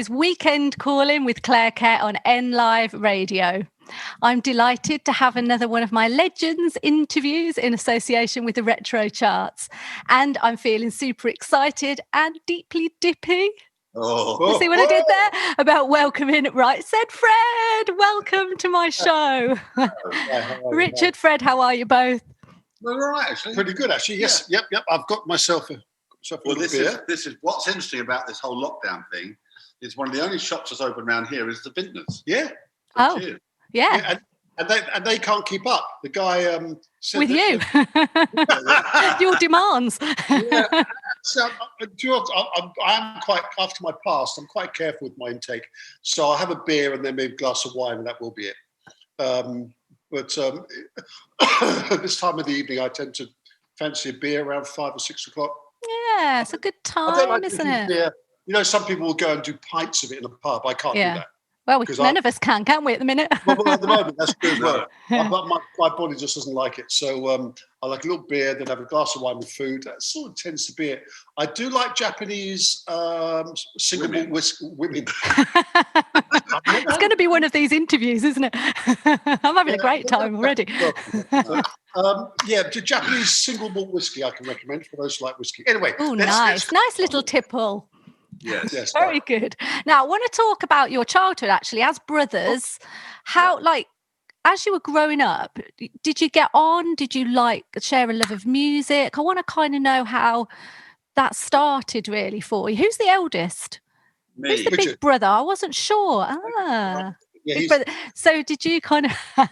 is Weekend Calling with Claire Kerr on N Live Radio. I'm delighted to have another one of my Legends interviews in association with the Retro Charts. And I'm feeling super excited and deeply dippy. You see what I did there? About welcoming Right Said Fred. Welcome to my show. Richard, Fred, how are you both? Well, all right, actually. Pretty good, actually. Yes. Yeah. Yep. I've got myself a beer. This is what's interesting about this whole lockdown thing is one of the only shops that's open around here is the Vintners. Yeah. Oh, cheers. Yeah. And they can't keep up. The guy said with you, your demands. Yeah. So, I'm quite, after my past, I'm quite careful with my intake. So I'll have a beer and then maybe a glass of wine, and that will be it. But this time of the evening, I tend to fancy a beer around 5 or 6 o'clock. Yeah, it's a good time, isn't it? Beer. You know, some people will go and do pints of it in a pub. I can't do that. Well, none of us can we, at the minute? Well, at the moment, that's good as well. But my body just doesn't like it. So I like a little beer, then have a glass of wine with food. That sort of tends to be it. I do like Japanese single malt whiskey women. It's going to be one of these interviews, isn't it? I'm having a great time already. Japanese single malt whiskey I can recommend for those who like whiskey. Anyway. Oh, nice little tipple. Yes. Very good. Now, I want to talk about your childhood, actually, as brothers. How, as you were growing up, did you get on? Did you share a love of music? I want to kind of know how that started really for you. Who's the eldest? Me. Who's the big brother? I wasn't sure. Big brother. So did you kind of,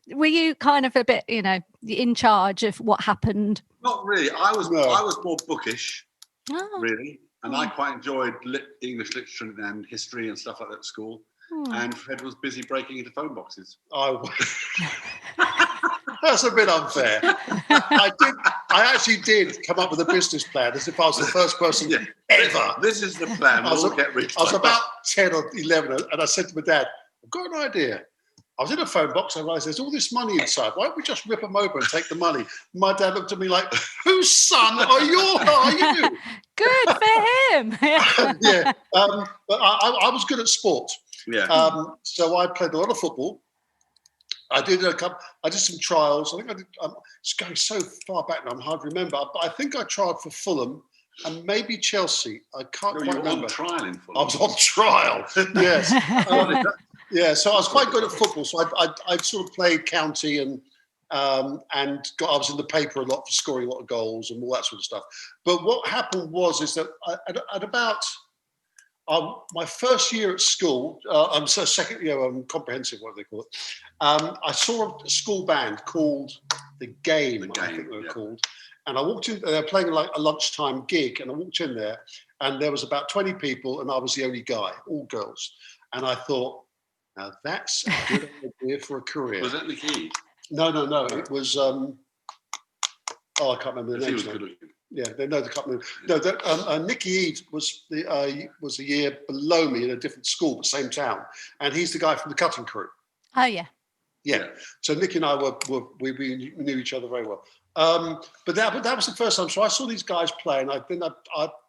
were you kind of a bit, in charge of what happened? Not really. I was more bookish. Really, and I quite enjoyed English literature and history and stuff like that at school. And Fred was busy breaking into phone boxes. That's a bit unfair. I actually did come up with a business plan as if I was the first person ever. This is the plan. We'll get rich. I was about 10 or 11, and I said to my dad, "I've got an idea." I was in a phone box, I realised there's all this money inside. Why don't we just rip them over and take the money? My dad looked at me like, "Whose son are you?" Good for him. But I was good at sport. Yeah. So I played a lot of football. I did some trials. I think I did. It's going so far back now, I'm hard to remember. But I think I tried for Fulham and maybe Chelsea. I can't quite remember. You were on trial in Fulham. I was on trial. Yes. So I was quite good at football. So I sort of played county and I was in the paper a lot for scoring a lot of goals and all that sort of stuff. But what happened is that at about my first year at school, second year, comprehensive, what do they call it? I saw a school band called The Game, I think they were called. And I walked in, they were playing like a lunchtime gig, and I walked in there, and there was about 20 people, and I was the only guy, all girls. And I thought, now that's a good idea for a career. Was that Nicky? No. It was, I can't remember the name. Yeah, they can't remember. No, Nicky Eade was a year below me in a different school, but same town. And he's the guy from the Cutting Crew. Oh, yeah. Yeah. So Nicky and I we knew each other very well. But that was the first time. So I saw these guys play, and I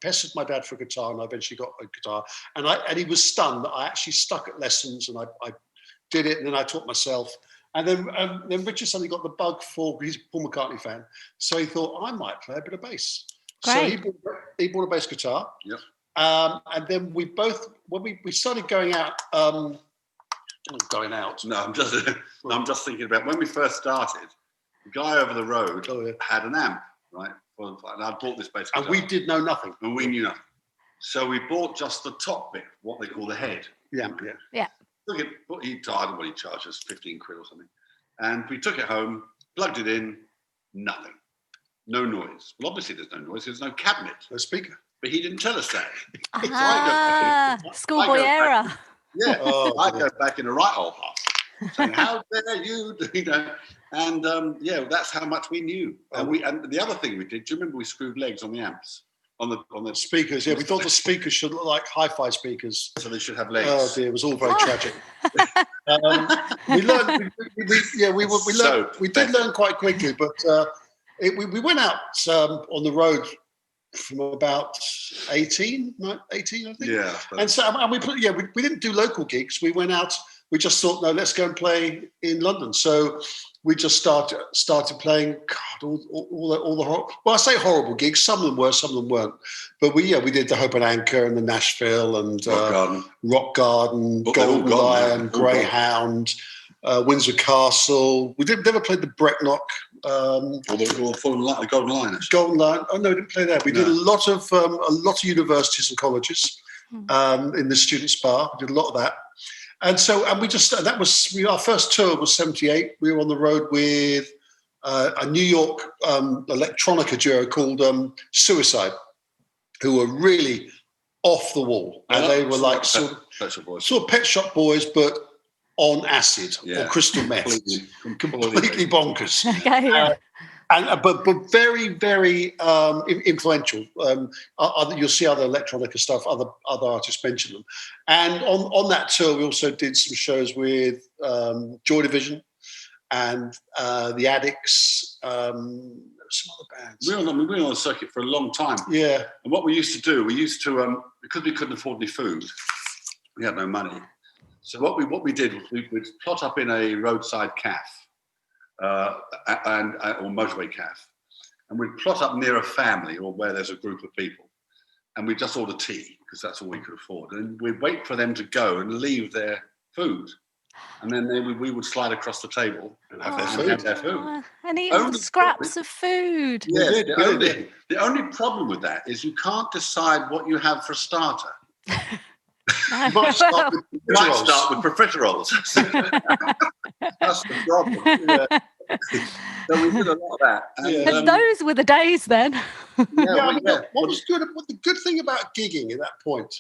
pestered my dad for a guitar, and I eventually got a guitar. And he was stunned that I actually stuck at lessons, and I did it, and then I taught myself. And then Richard suddenly got the bug he's a Paul McCartney fan, so he thought I might play a bit of bass. Great. So he bought a bass guitar. Yep. And then we both, when we started going out. Going out. No, I'm just thinking about when we first started. The guy over the road had an amp, right? And I bought this bass guitar. And we did know nothing. And we knew nothing. So we bought just the top bit, what they call the head. Yeah. Took it, he charged us 15 quid or something. And we took it home, plugged it in, nothing. No noise. Well, obviously there's no noise. There's no cabinet. No speaker. But he didn't tell us that. Schoolboy era. I go back in the right old half, saying, "How dare you?" And that's how much we knew. And the other thing we did, do you remember we screwed legs on the amps, on the speakers? Yeah, we thought the speakers should look like hi-fi speakers, so they should have legs. Oh dear, it was all very tragic. We learned. We did learn quite quickly, but we went out on the road from about 18, I think. Yeah. And so, and we didn't do local gigs. We went out. We just thought, no, let's go and play in London. So we just started playing. God, all the well, I say horrible gigs. Some of them were, some of them weren't. But we did the Hope and Anchor and the Nashville and Rock Garden, Golden Lion, Greyhound, Windsor Castle. We never played the Brecknock. The Golden Lion. Golden Lion. Oh no, we didn't play that. We did a lot of universities and colleges in the students' bar. We did a lot of that. And so, our first tour was 78. We were on the road with a New York electronica duo called Suicide, who were really off the wall. And they were like sort of Pet Shop Boys, but on acid or crystal meth. Completely bonkers. Okay, But very, very influential. You'll see other electronica stuff, other artists mention them. And on that tour, we also did some shows with Joy Division and the Addicts, some other bands. We were on the circuit for a long time. Yeah. And what we used to do, because we couldn't afford any food, we had no money. So what we did was we'd plot up in a roadside cafe. Or motorway cafe, and we'd plot up near a family or where there's a group of people, and we'd just order tea because that's all we could afford, and we'd wait for them to go and leave their food, and then we would slide across the table and have their food. And eat scraps of food. Yes, the only problem with that is you can't decide what you have for a starter. You might start with profiteroles. That's the problem. Yeah. So we did a lot of that. And those were the days then. What was good? The good thing about gigging at that point,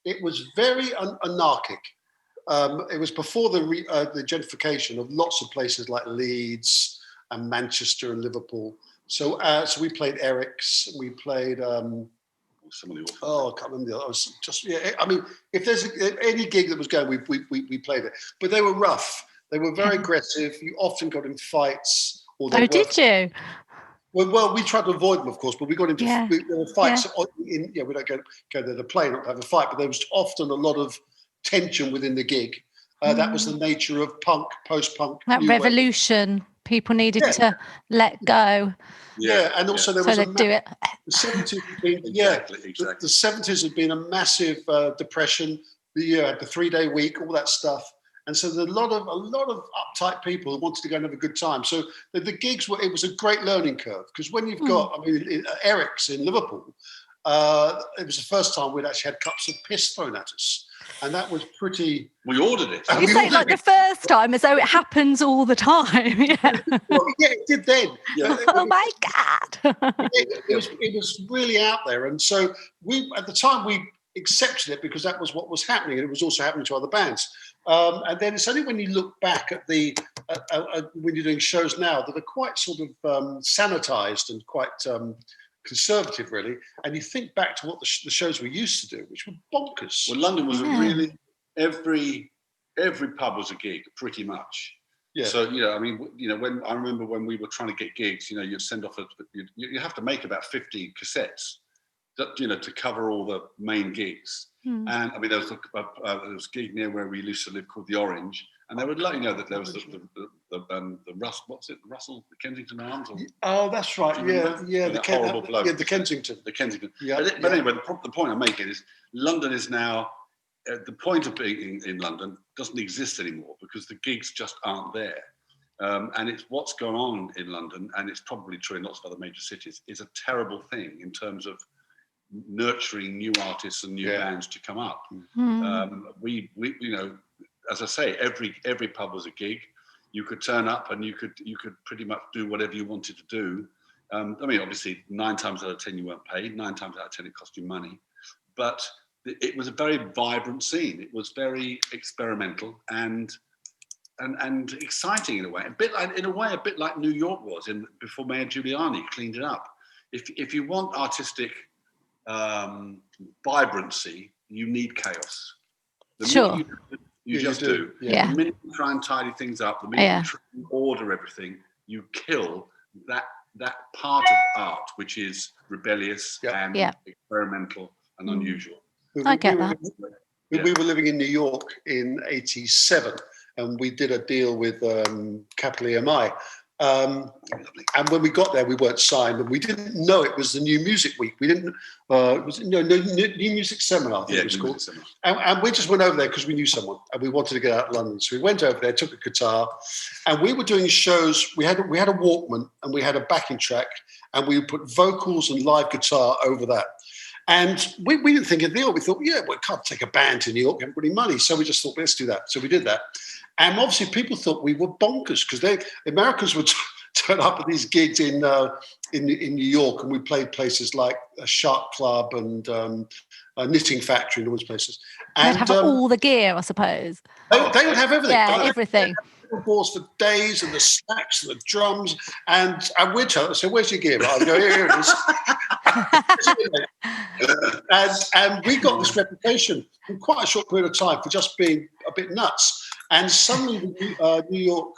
it was very anarchic. It was before the gentrification of lots of places like Leeds and Manchester and Liverpool. So we played Eric's. We played. Some of the I can't remember the other. I mean, if there's any gig that was going, we played it. But they were rough. They were very aggressive. You often got in fights. Did you? Well, we tried to avoid them, of course, but we got into fights. We don't go there to play, not to have a fight, but there was often a lot of tension within the gig. That was the nature of punk, post-punk. That revolution. People needed to let go. Yeah, and also there was do it. The 70s had been, exactly. The 70s had been a massive depression. You had the 3-day week, all that stuff, and so there's a lot of uptight people who wanted to go and have a good time. So the gigs it was a great learning curve because when you've got, Eric's in Liverpool, it was the first time we'd actually had cups of piss thrown at us. And that was pretty. We ordered it. You say like the first time, as though it happens all the time. It did then. Yeah. Oh my God! It was really out there, and so at the time we accepted it because that was what was happening, and it was also happening to other bands. And then it's only when you look back at when you're doing shows now that are quite sort of sanitized and quite. Conservative, really, and you think back to what the shows we used to do, which were bonkers. Well, London was really every pub was a gig, pretty much. Yeah. So when I remember when we were trying to get gigs, you'd send off you have to make about 50 cassettes, to cover all the main gigs. And I mean, there was a gig near where we used to live called the Orange. And they would let you know that there was the Russell, the Kensington Arms. That's right. Yeah. The horrible bloke. Yeah, the Kensington. The Kensington. Yeah. But anyway, the point I'm making is London is now the point of being in London doesn't exist anymore because the gigs just aren't there. And it's what's going on in London, and it's probably true in lots of other major cities, is a terrible thing in terms of nurturing new artists and new bands to come up. We as I say, every pub was a gig. You could turn up and you could pretty much do whatever you wanted to do. I mean, obviously, 9 times out of 10 you weren't paid. 9 times out of 10 it cost you money. But it was a very vibrant scene. It was very experimental and exciting in a way. A bit like New York was before Mayor Giuliani cleaned it up. If you want artistic vibrancy, you need chaos. Sure. You just do. Yeah. The minute you try and tidy things up, the minute you try and order everything, you kill that that part of art which is rebellious and experimental and unusual. I get that. We were living in New York in '87, and we did a deal with Capital EMI. And when we got there, we weren't signed, and we didn't know it was the New Music Week. We didn't. It was New Music Seminar, I think it was called. And we just went over there because we knew someone, and we wanted to get out of London. So we went over there, took a guitar, and we were doing shows. We had a Walkman, and we had a backing track, and we put vocals and live guitar over that. And we didn't think of New York. We thought, we can't take a band to New York, we haven't got any money. So we just thought, let's do that. So we did that. And obviously people thought we were bonkers because the Americans would turn up at these gigs in New York, and we played places like a Shark Club and a Knitting Factory and all those places. And they'd have all the gear, I suppose. They would have everything. Yeah, everything. Balls for days, and the snacks and the drums, and we'd tell them, so where's your gear? I'd go, here it is. and we got this reputation in quite a short period of time for just being a bit nuts. And suddenly the New York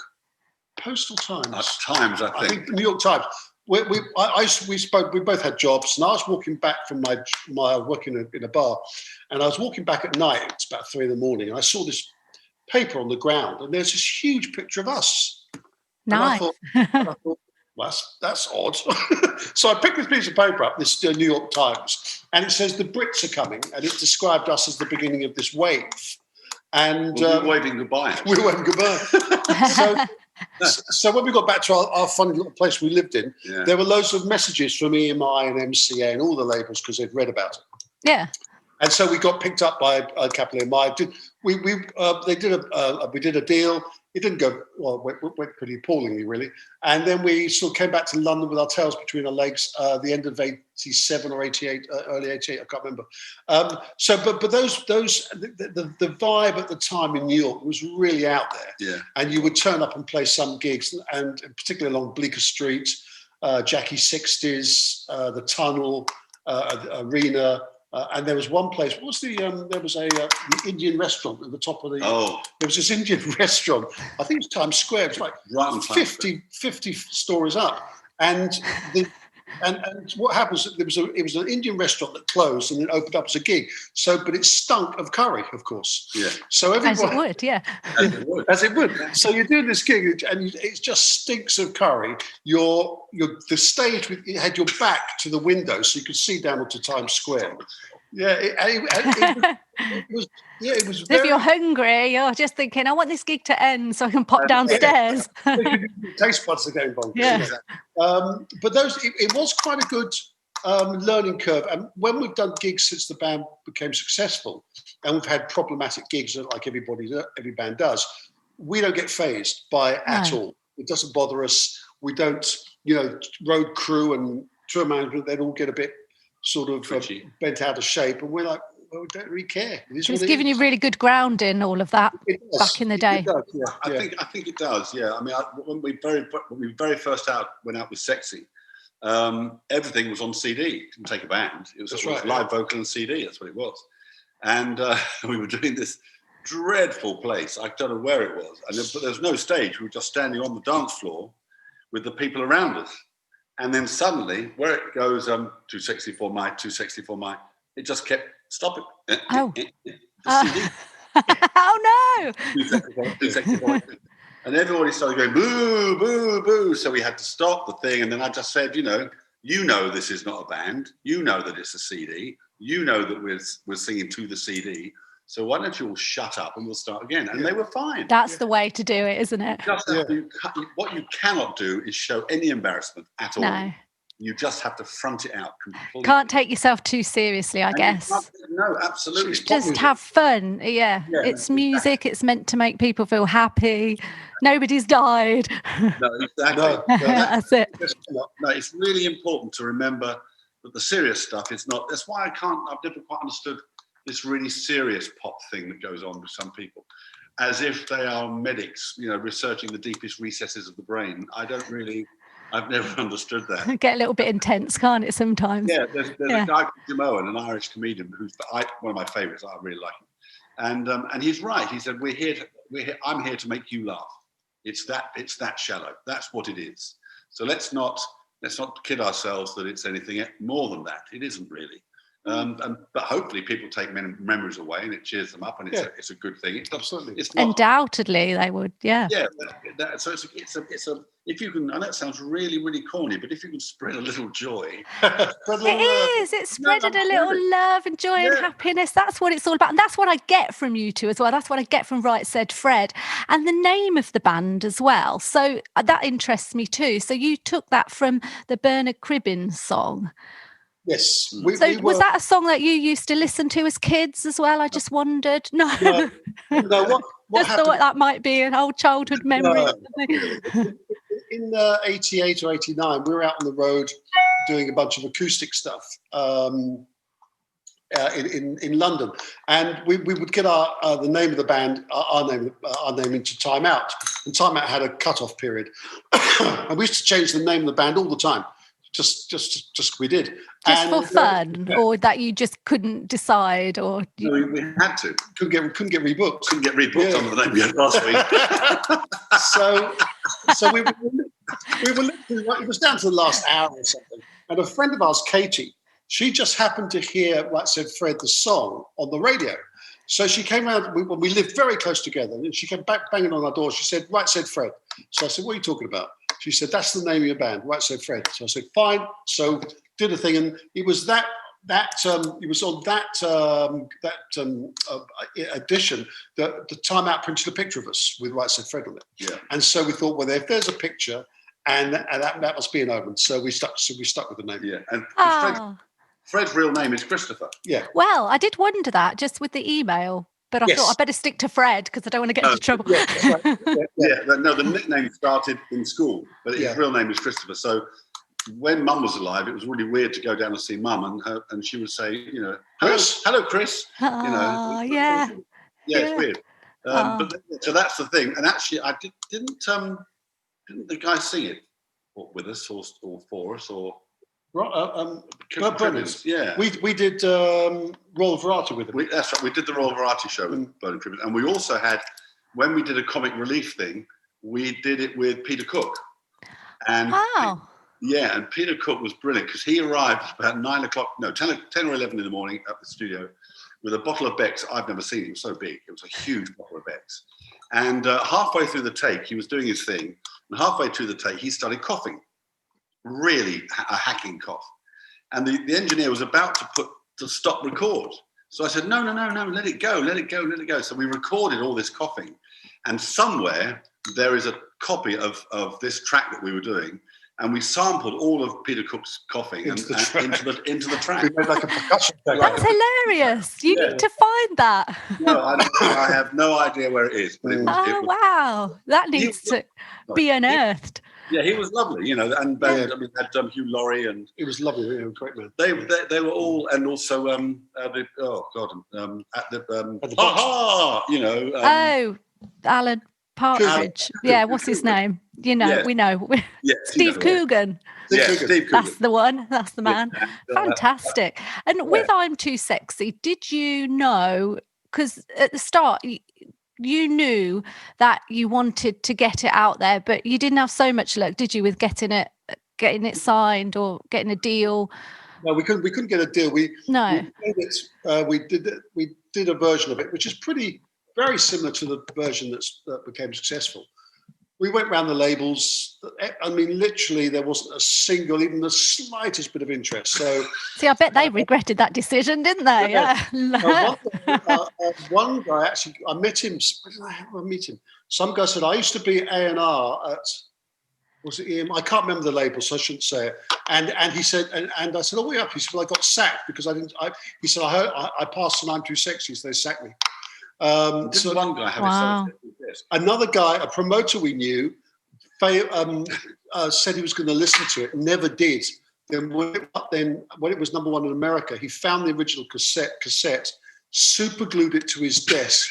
Postal Times, I think New York Times, we both had jobs, and I was walking back from my working in a bar, and I was walking back at night. It's about 3 a.m, and I saw this paper on the ground, and there's this huge picture of us. Nice. And I thought, well, that's odd. So I picked this piece of paper up, this New York Times, and it says the Brits are coming, and it described us as the beginning of this wave. And we were waving goodbye. We were waving goodbye. So when we got back to our funny little place we lived in, there were loads of messages from EMI and MCA and all the labels because they'd read about it. Yeah. And so we got picked up by Capital EMI. We did a deal. It didn't go well. Went pretty appallingly, really. And then we sort of came back to London with our tails between our legs. The end of '87 or '88, early '88, I can't remember. But the vibe at the time in New York was really out there. Yeah. And you would turn up and play some gigs, and particularly along Bleecker Street, Jackie 60s, the Tunnel, Arena. And there was one place. What was there was a the Indian restaurant at the top of the. Oh. There was this Indian restaurant. I think it was Times Square. It was like 50 stories up, and what happens? It was an Indian restaurant that closed and then opened up as a gig. But it stunk of curry, of course. Yeah. So everyone, as it would, yeah. As it would. So you're doing this gig, and it just stinks of curry. The stage had your back to the window, so you could see down to Times Square. Yeah, it was. Yeah, it was. If you're hungry, you're just thinking, I want this gig to end so I can pop downstairs. Taste buds are going bonkers. Yeah. But it was quite a good learning curve. And when we've done gigs since the band became successful, and we've had problematic gigs like every band does, we don't get fazed by at all. It doesn't bother us. We don't, road crew and tour management, they'd all get a bit sort of bent out of shape, and we're like, well, we don't really care. It's giving you really good grounding, all of that back in the day. It does, yeah. I think it does. Yeah. I mean, when we very first went out with Sexy, everything was on CD. Didn't take a band. It was live vocal and CD. That's what it was. And we were doing this dreadful place. I don't know where it was, but there was no stage. We were just standing on the dance floor with the people around us. And then suddenly, where it goes, too sexy for my, it just kept stopping. Oh. CD. Oh no! Too sexy for my. And everybody started going, boo, boo, boo. So we had to stop the thing. And then I just said, you know this is not a band. You know that it's a CD. You know that we're singing to the CD. So why don't you all shut up and we'll start again? And they were fine. That's the way to do it, isn't it? What you cannot do is show any embarrassment at all. No. You just have to front it out completely. Can't take yourself too seriously, I guess. No, absolutely. Just have fun. Yeah. It's music. It's meant to make people feel happy. Nobody's died. No, exactly. That's it. No, it's really important to remember that the serious stuff is not. That's why I've never quite understood this really serious pop thing that goes on with some people, as if they are medics, researching the deepest recesses of the brain. I've never understood that. Get a little bit intense, can't it, sometimes? Yeah, there's a guy called Jim Owen, an Irish comedian, who's one of my favourites. I really like him. And he's right. He said, I'm here to make you laugh. It's that shallow. That's what it is. So let's not kid ourselves that it's anything more than that. It isn't really. But hopefully people take memories away and it cheers them up, and it's a good thing. Absolutely. It's not, undoubtedly they would, yeah. So it's a if you can, and that sounds really, really corny, but if you can spread a little joy, it's spreading a little love and joy and happiness. That's what it's all about, and that's what I get from you two as well. That's what I get from Right Said Fred, and the name of the band as well. So that interests me too. So you took that from the Bernard Cribbins song. Yes. Was that a song that you used to listen to as kids as well? I just wondered. No. What just thought that might be an old childhood memory. In 88 or 89, we were out on the road doing a bunch of acoustic stuff in London, and we would get the name of the band, our name into Time Out, and Time Out had a cut-off period, and we used to change the name of the band all the time. Just we did. Just for fun, or that you just couldn't decide, or we had to. Couldn't get rebooked. Couldn't get rebooked under the name we had last week. so we were literally, it was down to the last hour or something. And a friend of ours, Katie, she just happened to hear Right Said Fred, the song, on the radio. So she came around, we lived very close together, and she came back banging on our door. She said, Right Said Fred. So I said, what are you talking about? She said, that's the name of your band, Right Said Fred. So I said, fine. So did a thing, and it was it was on that edition that the Time Out printed a picture of us with Right Said Fred on it. Yeah. And so we thought, well, if there's a picture, and that must be an omen. So we stuck with the name. Yeah. And Fred's real name is Christopher. Yeah. Well, I did wonder that just with the email. But I thought I'd better stick to Fred because I don't want to get into trouble. Yeah, that's right. No, the nickname started in school, but his real name is Christopher. So when Mum was alive, it was really weird to go down and see Mum, and she would say, hello, Chris. Oh, It's weird. So that's the thing. And actually, I didn't the guy sing it with us or for us or. Cribbins. Yeah, we did Royal Variety with him. That's right. We did the Royal Variety show with Bernard Cribbins, and we also had, when we did a comic relief thing, we did it with Peter Cook. And and Peter Cook was brilliant because he arrived about 10 or 11 in the morning at the studio with a bottle of Beck's. I've never seen it. It was so big. It was a huge bottle of Beck's. And halfway through the take, he was doing his thing, and halfway through the take, he started coughing. Really a hacking cough, and the engineer was about to stop record. So I said, no, let it go. So we recorded all this coughing, and somewhere there is a copy of this track that we were doing, and we sampled all of Peter Cook's coughing into the track. We made like a percussion track. That's hilarious. You need to find that. No, I have no idea where it is. But wow, that needs to be unearthed. Yeah, he was lovely, and I mean, had Hugh Laurie, and it was lovely. He was a great man. They were all, and also at the Alan Partridge. What's his name? We know. Steve Coogan. Steve Coogan. That's the one. That's the man. Fantastic. And with I'm Too Sexy, did you know? Because at the start, you knew that you wanted to get it out there, but you didn't have so much luck, did you, with getting it signed or getting a deal? No, we couldn't get a deal. We did a version of it, which is very similar to the version that became successful. We went around the labels. I mean, literally, there wasn't a single, even the slightest bit of interest. So, see, I bet they regretted that decision, didn't they? Yeah. One guy actually, I met him. Where did I meet him? Some guy said, I used to be A&R at, was it EM? I can't remember the label, so I shouldn't say it. And he said, and I said, oh, yeah. He said, well, I got sacked because he said, I passed and I'm too sexy, so they sacked me. So one guy have another guy, a promoter we knew, said he was going to listen to it, never did. Then when it was number one in America, he found the original cassette, super glued it to his desk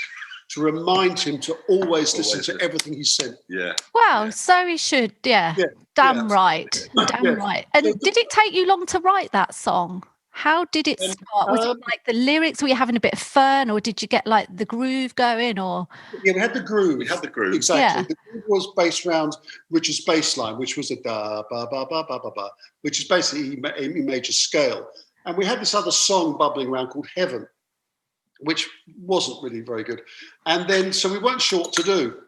to remind him to always listen to everything he said. Yeah. Well, so he should. Yeah. Damn right. Damn right. And did it take you long to write that song? How did it start? Was it like the lyrics? Were you having a bit of fun, or did you get like the groove going? Or yeah, we had the groove. Exactly. Yeah. The groove was based around Richard's bass line, which was a da ba ba ba ba ba ba, which is basically a major scale. And we had this other song bubbling around called Heaven, which wasn't really very good. And then so we weren't sure what to do.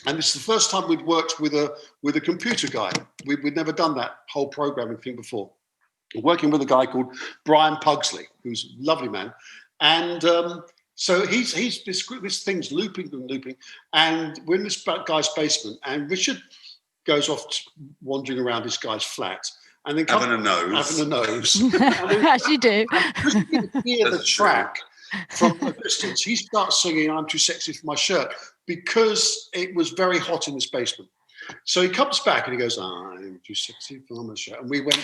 And this is the first time we'd worked with a computer guy. We'd never done that whole programming thing before. Working with a guy called Brian Pugsley, who's a lovely man. And so he's this thing's looping and looping. And we're in this guy's basement. And Richard goes off wandering around this guy's flat. And then having a nose. As you do. And you can hear the track from a distance. He starts singing "I'm Too Sexy for My Shirt" because it was very hot in this basement. So he comes back and he goes, "I'm too sexy for my shirt." And we went,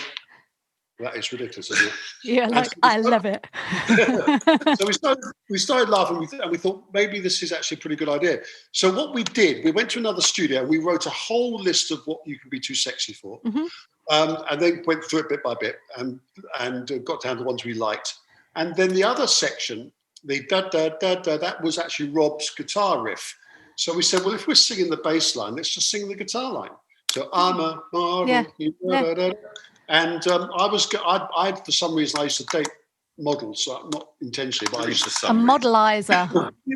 that is ridiculous, isn't it? Yeah, like, I love it. So we started laughing and we thought maybe this is actually a pretty good idea. So what we did, we went to another studio and we wrote a whole list of what you can be too sexy for. Mm-hmm. And then went through it bit by bit and got down to the ones we liked. And then the other section, the da-da-da-da, that was actually Rob's guitar riff. So we said, well, if we're singing the bass line, let's just sing the guitar line. So I'm a model, da-da-da. And I for some reason, I used to date models, not intentionally, but I used to. A modelizer.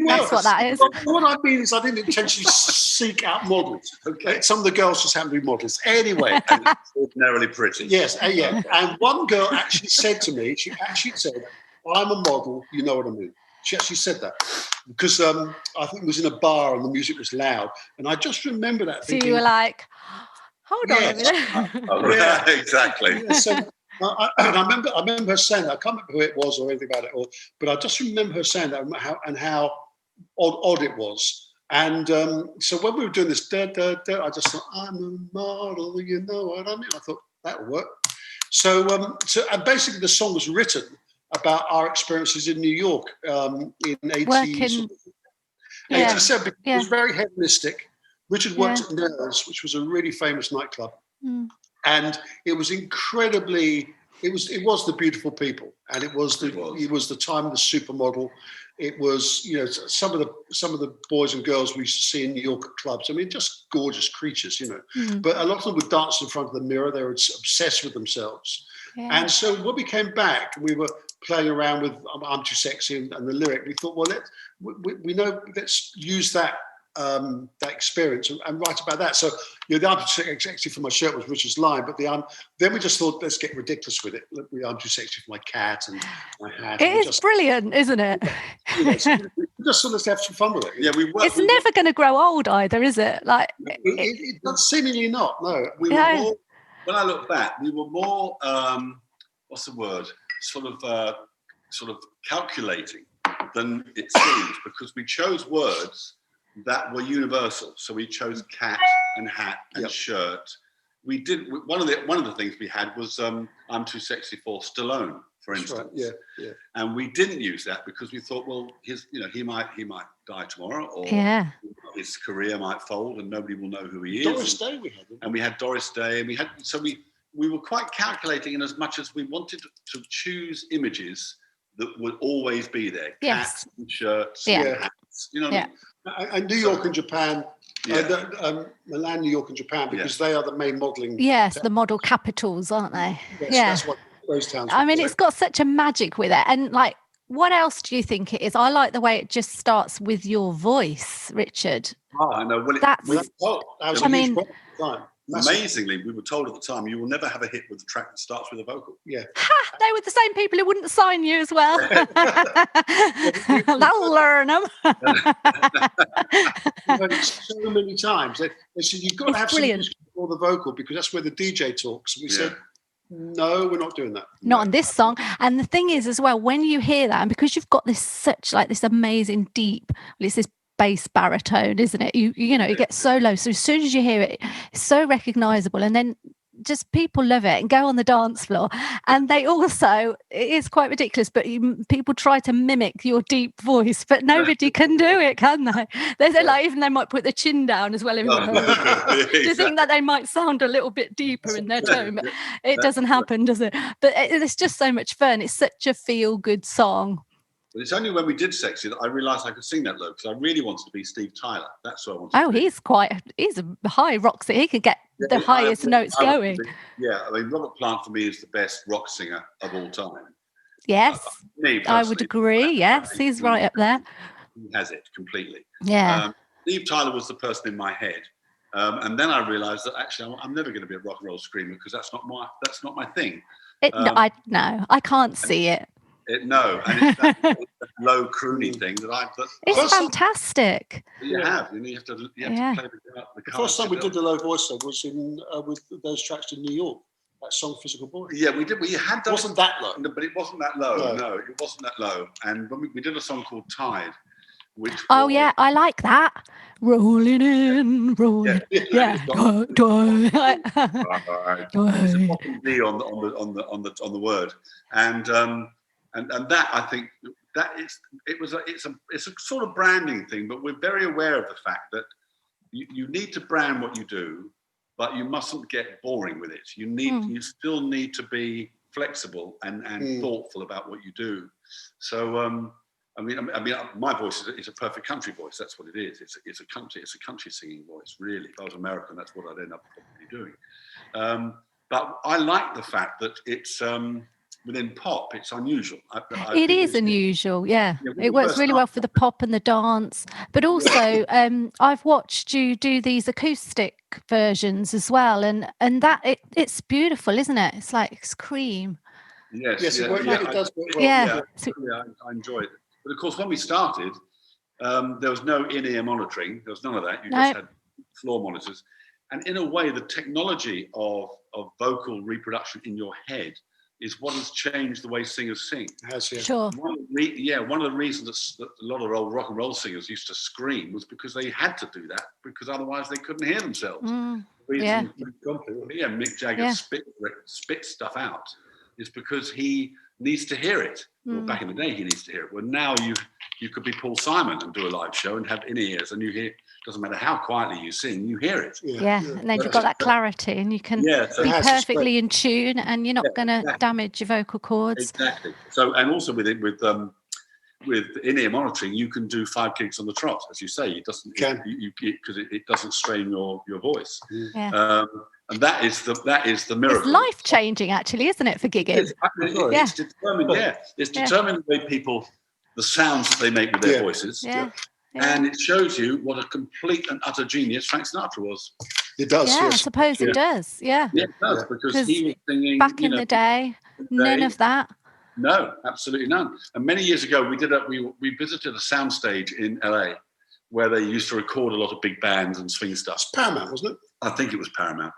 That's what that is. What I mean is I didn't intentionally seek out models. Okay, some of the girls just happen to be models. Anyway. And ordinarily pretty. Yes, yeah. And one girl actually said to me, she actually said, "I'm a model, you know what I mean." She actually said that because I think it was in a bar and the music was loud. And I just remember that. So you were like, hold on a minute. Yeah, exactly. Yeah, so I remember her saying that. I can't remember who it was or anything about it, but I just remember her saying that and how odd it was. And so when we were doing this, I just thought, I'm a model, you know what I mean? I thought, that'll work. So and basically the song was written about our experiences in New York in 87, because it was very hedonistic. Richard worked at Nels, which was a really famous nightclub. And it was incredibly, it was the beautiful people. And it was the time of the supermodel. It was, you know, some of the boys and girls we used to see in New York clubs. I mean, just gorgeous creatures, you know. But a lot of them would dance in front of the mirror. They were obsessed with themselves. Yeah. And so when we came back, we were playing around with "I'm Too Sexy" and the lyric. We thought, well, let's use that experience and write about that. So, you know, the "I'm Too Sexy for My Shirt" was Richard's line, but then we just thought, let's get ridiculous with it. "I'm too sexy for my cat and my hat." It is brilliant, isn't it? We just sort of have some fun with it. Yeah, it's never going to grow old either, is it? Like it seemingly not. No, we were more. When I look back, we were more. What's the word? Sort of calculating than it seems, because we chose words that were universal. So we chose cat and hat and shirt. We did one of the things we had was "I'm Too Sexy for Stallone," for instance. Right. Yeah. And we didn't use that because we thought, well, he might die tomorrow, or his career might fold, and nobody will know who he is. Doris Day we had, and we had Doris Day, and we were quite calculating in as much as we wanted to choose images that would always be there. Cats and shirts and hats. You know what I mean? And New York and Japan, Milan, New York and Japan, because they are the main modelling. Yes, the model capitals, aren't they? Yes, that's what those towns I mean, it's got such a magic with it. And like, what else do you think it is? I like the way it just starts with your voice, Richard. Oh, I know. Well, amazingly, we were told at the time, you will never have a hit with the track that starts with a vocal. Yeah. They were the same people who wouldn't sign you as well. That'll learn them. So many times. They said, you've got to have some music before the vocal because that's where the DJ talks. And we said, no, we're not doing that. Not on this song. And the thing is as well, when you hear that, and because you've got this amazing deep, it's this bass baritone, isn't it? You know, it gets so low. So as soon as you hear it, it's so recognizable. And then just people love it and go on the dance floor. And they also, it is quite ridiculous, but people try to mimic your deep voice, but nobody can do it, can they? They're like, even they might put the chin down as well. Exactly. To think that they might sound a little bit deeper in their tone, but it doesn't happen, does it? But it's just so much fun. It's such a feel-good song. But it's only when we did Sexy that I realised I could sing that low, because I really wanted to be Steve Tyler. That's what I wanted to be. He's a high rock singer. He could get the highest notes going. I mean, Robert Plant for me is the best rock singer of all time. Yes, I would agree. Yes, he's right up there. He has it completely. Yeah. Steve Tyler was the person in my head. And then I realised that actually I'm never going to be a rock and roll screamer, because that's not my thing. I can't see it. And it's that low croony thing it's fantastic. You have to play the first time we did the low voice though was in with those tracks in New York. That song, Physical Boy. Yeah, we did. We had done. It wasn't that low, but it wasn't that low. No, it wasn't that low. And when we did a song called Tide, which I like that. Rolling in, rolling. Yeah. It's a poppy D on the word, and that, I think that it's a sort of branding thing, but we're very aware of the fact that you need to brand what you do, but you mustn't get boring with it. You still need to be flexible and thoughtful about what you do. So I mean, my voice is a perfect country voice. That's what it is. It's a country singing voice. Really, if I was American, that's what I'd end up probably doing. But I like the fact that it's within pop. It's unusual. It is unusual. Yeah, it works really well for the pop and the dance. But also, I've watched you do these acoustic versions as well, and that it's beautiful, isn't it? It's like it's cream. Yes, it does work well. Yeah, I enjoy it. But of course, when we started, there was no in-ear monitoring. There was none of that. You just had floor monitors. And in a way, the technology of vocal reproduction in your head is what has changed the way singers sing. Sure. One of the reasons that a lot of old rock and roll singers used to scream was because they had to do that, because otherwise they couldn't hear themselves. Mick Jagger spit stuff out. It's because he needs to hear it. Well, back in the day, he needs to hear it. Well, now you could be Paul Simon and do a live show and have in-ears, and you hear. Doesn't matter how quietly you sing, you hear it. And then you've got that clarity, and you can be perfectly in tune, and you're not going to damage your vocal cords. Exactly. So, and also with in-ear monitoring, you can do 5 gigs on the trot, as you say. It doesn't because it doesn't strain your voice. And that is the miracle. It's life changing, actually, isn't it, for gigging? It's determined. It's determined the way people, the sounds that they make with their voices. And it shows you what a complete and utter genius Frank Sinatra was. It does. Yeah, I suppose it does. Yeah, it does, because he was singing back in the day. None of that. No, absolutely none. And many years ago, we visited a soundstage in LA where they used to record a lot of big bands and swing stuff. It's Paramount, wasn't it? I think it was Paramount.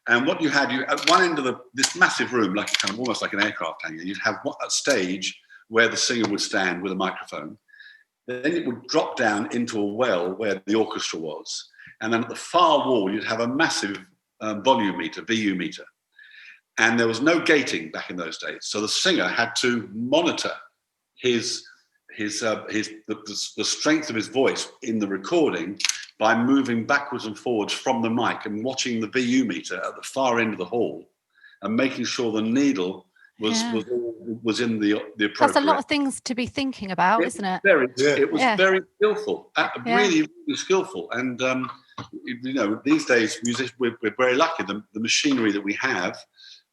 And what you had, at one end of this massive room, like kind of almost like an aircraft hangar, you'd have a stage where the singer would stand with a microphone. Then it would drop down into a well where the orchestra was. And then at the far wall, you'd have a massive volume meter, VU meter. And there was no gating back in those days. So the singer had to monitor the strength of his voice in the recording by moving backwards and forwards from the mic and watching the VU meter at the far end of the hall and making sure the needle was in the appropriate. That's a lot of things to be thinking about, isn't it? It was very skillful, really skillful. And these days, we're very lucky. The machinery that we have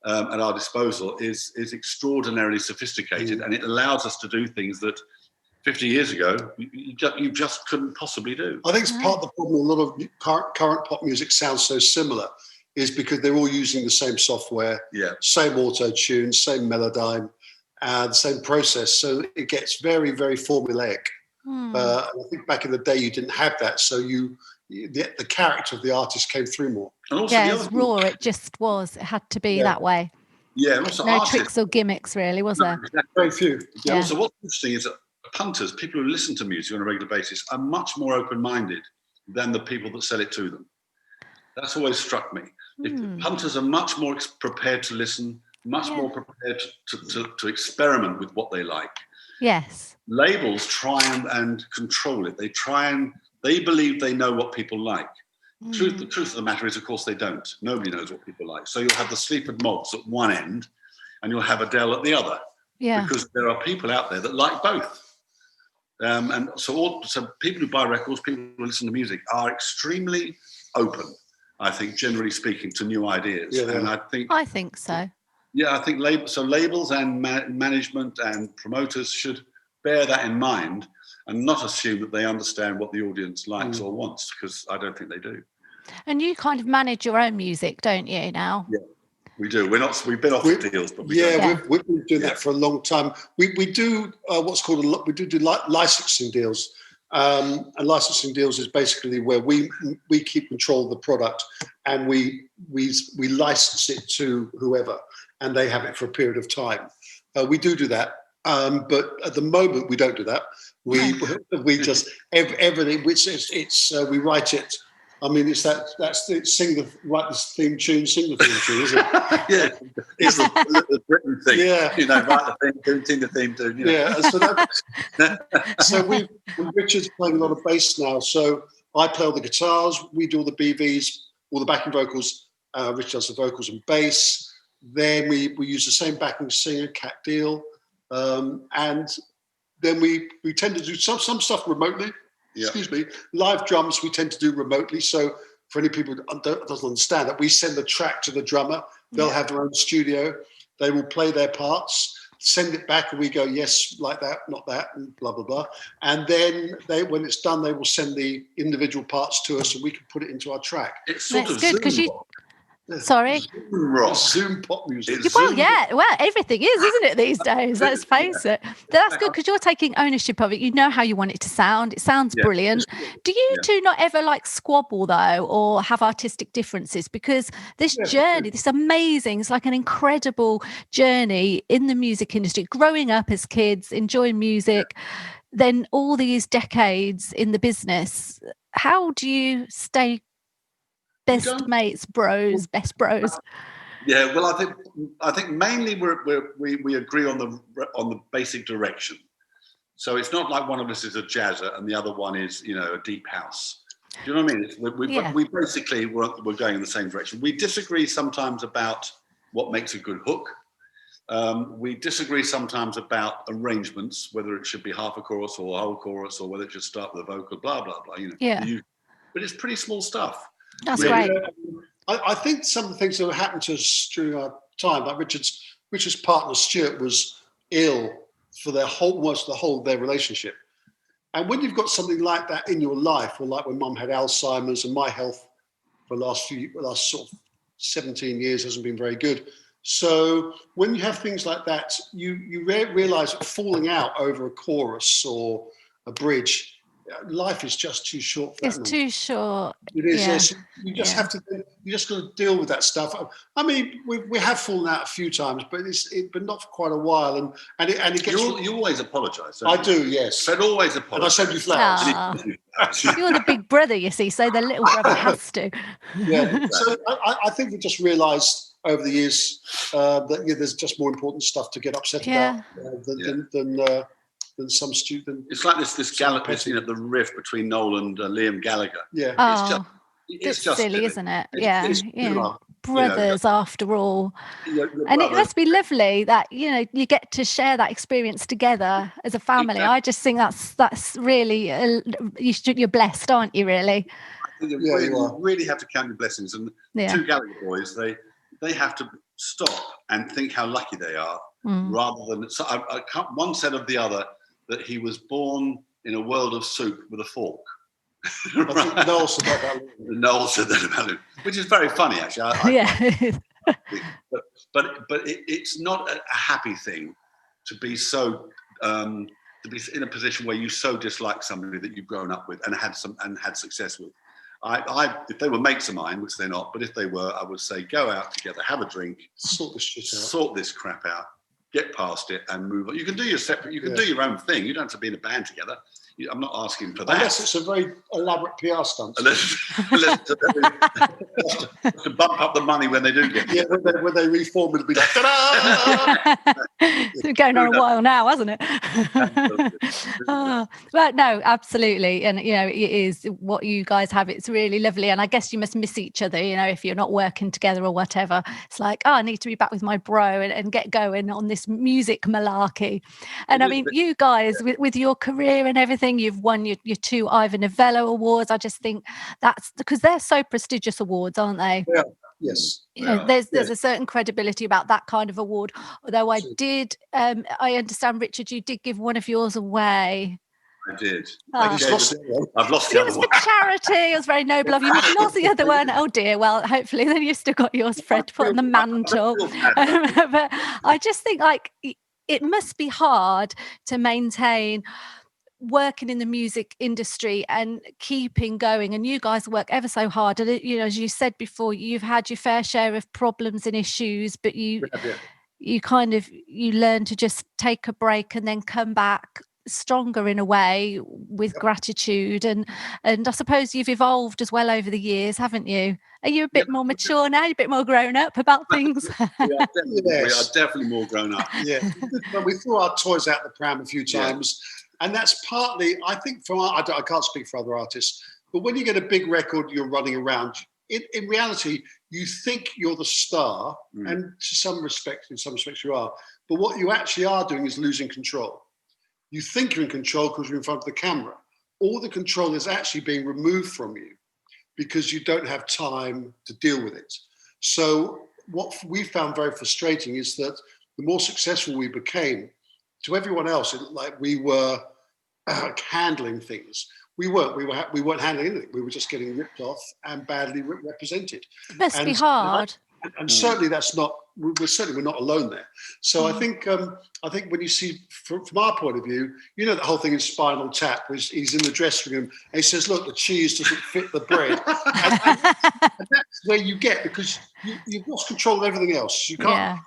at our disposal is extraordinarily sophisticated, and it allows us to do things that 50 years ago you just couldn't possibly do. I think it's part of the problem. A lot of current pop music sounds so similar is because they're all using the same software, same auto-tune, same Melodyne, the same process. So it gets very, very formulaic. And I think back in the day you didn't have that, so the character of the artist came through more. And also it was raw. It just was. It had to be that way. Yeah, and also no tricks or gimmicks, really, was there? Very few. Yeah. Also, what's interesting is that punters, people who listen to music on a regular basis, are much more open-minded than the people that sell it to them. That's always struck me. Punters are much more prepared to listen, much more prepared to experiment with what they like. Yes. Labels try and control it. They believe they know what people like. The truth of the matter is, of course, they don't. Nobody knows what people like. So you'll have the Sleaford Mods at one end and you'll have Adele at the other. Yeah. Because there are people out there that like both. And so people who buy records, people who listen to music are extremely open, I think, generally speaking, to new ideas. Yeah. And I think so. Yeah, I think labels and management and promoters should bear that in mind and not assume that they understand what the audience likes or wants, because I don't think they do. And you kind of manage your own music, don't you, now? Yeah, we do. We've been off the deals, but we've been doing that for a long time. We do what's called licensing deals. And licensing deals is basically where we keep control of the product and we license it to whoever, and they have it for a period of time. We do that, but at the moment we don't do that. We just everything. Which we write it. I mean, it's that's the write this theme tune, sing the theme tune, isn't it? Yeah, it's the Britain thing. Yeah, write the theme tune, sing the theme tune. Yeah, so Richard's playing a lot of bass now. So I play all the guitars, we do all the BVs, all the backing vocals. Richard does the vocals and bass. Then we use the same backing singer, Cat Deal, and then we tend to do some stuff remotely. Yeah. Excuse me. Live drums we tend to do remotely. So for any people who doesn't understand that, we send the track to the drummer. They'll have their own studio. They will play their parts, send it back, and we go, yes, like that, not that, and blah, blah, blah. And then when it's done, they will send the individual parts to us and we can put it into our track. It's sort of good because Sorry? Zoom rock. Zoom pop music. Well, everything is, isn't it, these days? Let's face it. That's good because you're taking ownership of it. You know how you want it to sound. It sounds brilliant. Do you two not ever squabble, though, or have artistic differences? Because this journey, this amazing, it's like an incredible journey in the music industry, growing up as kids, enjoying music, then all these decades in the business. How do you stay best mates, best bros? Yeah, well, I think mainly we agree on the basic direction. So it's not like one of us is a jazzer and the other one is a deep house. Do you know what I mean? We basically we're going in the same direction. We disagree sometimes about what makes a good hook. We disagree sometimes about arrangements, whether it should be half a chorus or a whole chorus, or whether it should start with a vocal, blah blah blah. But it's pretty small stuff. That's great. I think some of the things that happened to us during our time, like Richard's partner Stuart was ill for almost the whole of their relationship. And when you've got something like that in your life, or like when Mum had Alzheimer's, and my health for the last sort of 17 years hasn't been very good. So when you have things like that, you realise that falling out over a chorus or a bridge, life is just too short for that. It's too short. It is. Yes. You just have to. You just got to deal with that stuff. I mean, we have fallen out a few times, but but not for quite a while. And it gets. You always apologise. I do. Yes. But always apologise. And I send you flowers. You're the big brother, you see. So the little brother has to. Yeah. So I think we just realised over the years that there's just more important stuff to get upset about than some student. It's like this the riff between Noel and Liam Gallagher. Yeah, it's just silly, isn't it? It's brothers after all. And it must be lovely that you get to share that experience together as a family. Exactly. I just think that's really you're blessed, aren't you? Really. I think you really have to count your blessings. And the two Gallagher boys, they have to stop and think how lucky they are, rather than one said of the other that he was born in a world of soup with a fork. I think Noel said that about Luke. Noel said that about Luke, which is very funny, actually. But it's not a happy thing to be so to be in a position where you so dislike somebody that you've grown up with and had success with. If they were mates of mine, which they're not, but if they were, I would say go out together, have a drink, sort this shit out, sort this crap out. Get past it and move on. You can do your separate. You can do your own thing. You don't have to be in a band together. I'm not asking for that. Unless it's a very elaborate PR stunt. Unless to bump up the money when they do get it. Yeah, when they reform, it'll be like, ta-da! It's been going on a while now, hasn't it? But no, absolutely. And, you know, it is what you guys have. It's really lovely. And I guess you must miss each other, you know, if you're not working together or whatever. It's like, oh, I need to be back with my bro and get going on this music malarkey. And I mean, you guys, with your career and everything, you've won your 2 Ivor Novello awards. I just think that's because they're so prestigious awards, aren't they? Yeah. Yes. You know, there's a certain credibility about that kind of award. Although I did, I understand, Richard, you did give one of yours away. I did. Oh. I've lost the It was for charity. It was very noble of you. You lost the other one. Oh dear. Well, hopefully then you've still got yours, Fred, to put on the mantle. But I just think like it must be hard to maintain working in the music industry and keeping going, and you guys work ever so hard, and you know, as you said before, you've had your fair share of problems and issues, but you learn to just take a break and then come back stronger in a way with gratitude, and I suppose you've evolved as well over the years, haven't you? Are you a bit more mature now? You're a bit more grown up about things? We are definitely more grown up. Yeah, but we threw our toys out the pram a few times. And that's partly, I think, I can't speak for other artists, but when you get a big record, you're running around. In reality, you think you're the star, and in some respects you are. But what you actually are doing is losing control. You think you're in control because you're in front of the camera. All the control is actually being removed from you because you don't have time to deal with it. So what we found very frustrating is that the more successful we became, to everyone else, like we were handling things. We weren't handling anything. We were just getting ripped off and badly represented. It must be hard. And certainly we're not alone there. So I think when you see from our point of view, you know, the whole thing in Spinal Tap was he's in the dressing room and he says, look, the cheese doesn't fit the bread. and that's where you get, because you've lost control of everything else. You can't,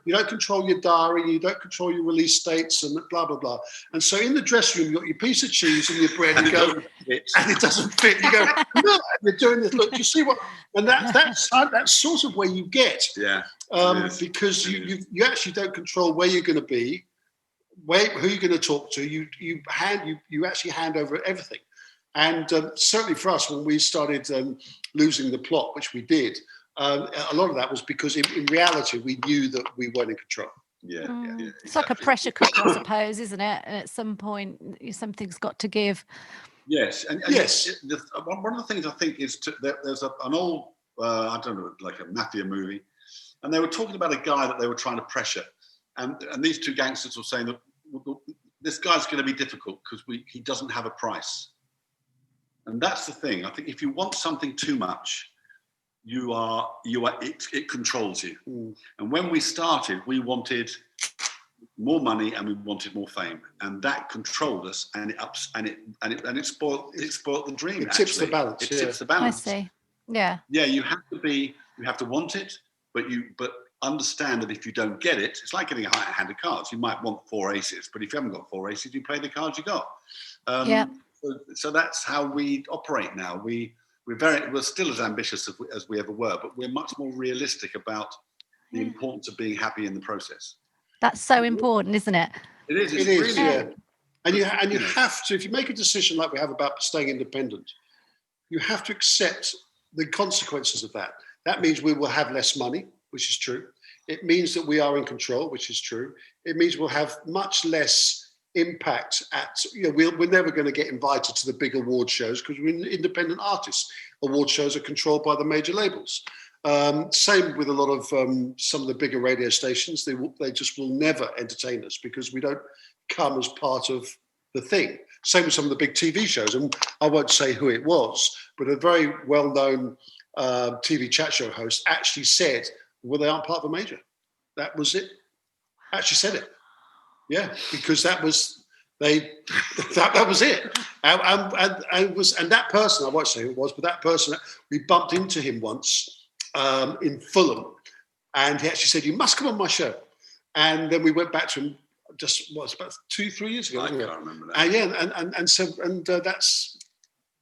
you don't control your diary, you don't control your release dates and blah, blah, blah. And so in the dressing room, you've got your piece of cheese and your bread and it doesn't fit. You go, no, you're doing this, look, do you see what? And that's sort of where you get. Yeah. Because you actually don't control where you're going to be, who you're going to talk to. You actually hand over everything. And certainly for us, when we started losing the plot, which we did, a lot of that was because in reality we knew that we weren't in control. Yeah, exactly. It's like a pressure cooker, I suppose, isn't it? And at some point, something's got to give. Yes, and yes. One of the things I think is there's an old, I don't know, like a mafia movie, and they were talking about a guy that they were trying to pressure, and these 2 gangsters were saying that this guy's going to be difficult because he doesn't have a price, and that's the thing. I think if you want something too much, it controls you. And when we started, we wanted more money and we wanted more fame, and that controlled us, and it spoiled the dream. It tips the balance. It tips the balance. I see. Yeah. Yeah, you have to want it, but understand that if you don't get it, it's like getting a hand of cards. You might want 4 aces, but if you haven't got 4 aces, you play the cards you got. So that's how we operate now. We're still as ambitious as we ever were, but we're much more realistic about the importance of being happy in the process. That's so important, isn't it? It is. Really, yeah. And you have to, if you make a decision like we have about staying independent, you have to accept the consequences of that. That means we will have less money, which is true. It means that we are in control, which is true. It means we'll have much less impact we're never going to get invited to the big award shows because we're independent artists. Award shows are controlled by the major labels. Same with a lot of some of the bigger radio stations. They just will never entertain us because we don't come as part of the thing. Same with some of the big TV shows, and I won't say who it was, but a very well-known TV chat show host actually said, well, they aren't part of a major. That was it. Actually said it. Yeah, because that was that was it. And that person, I won't say who it was, but that person, we bumped into him once in Fulham, and he actually said, "You must come on my show." And then we went back to him just what's about 2-3 years ago. I Wasn't can't it? remember that. Yeah, that's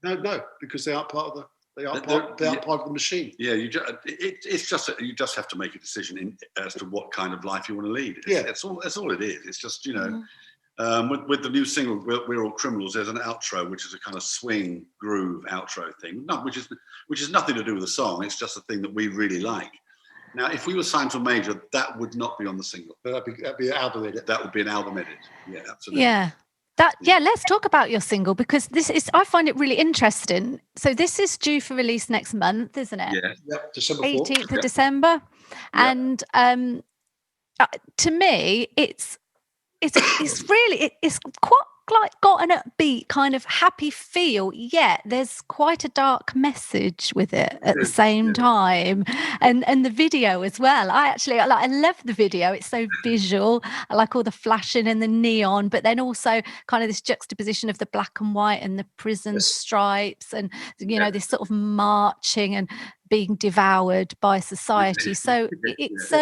no, because they aren't part of the. They aren't part of the machine. Yeah, it's just that you just have to make a decision as to what kind of life you want to lead. That's all it is. It's just with the new single "We're All Criminals," there's an outro which is a kind of swing groove outro thing, which is nothing to do with the song. It's just a thing that we really like. Now, if we were signed to a major, that would not be on the single. That'd be an album edit. That would be an album edit. Yeah, absolutely. Yeah. Let's talk about your single, because I find it really interesting. So this is due for release next month, isn't it? Yeah. Yep, December 18th of December. Yeah. And to me, it's quite like got an upbeat kind of happy feel, yet there's quite a dark message with it at the same time, and the video as well. I love the video. It's so visual. I like all the flashing and the neon, but then also kind of this juxtaposition of the black and white and the prison stripes, and this sort of marching and being devoured by society. So it's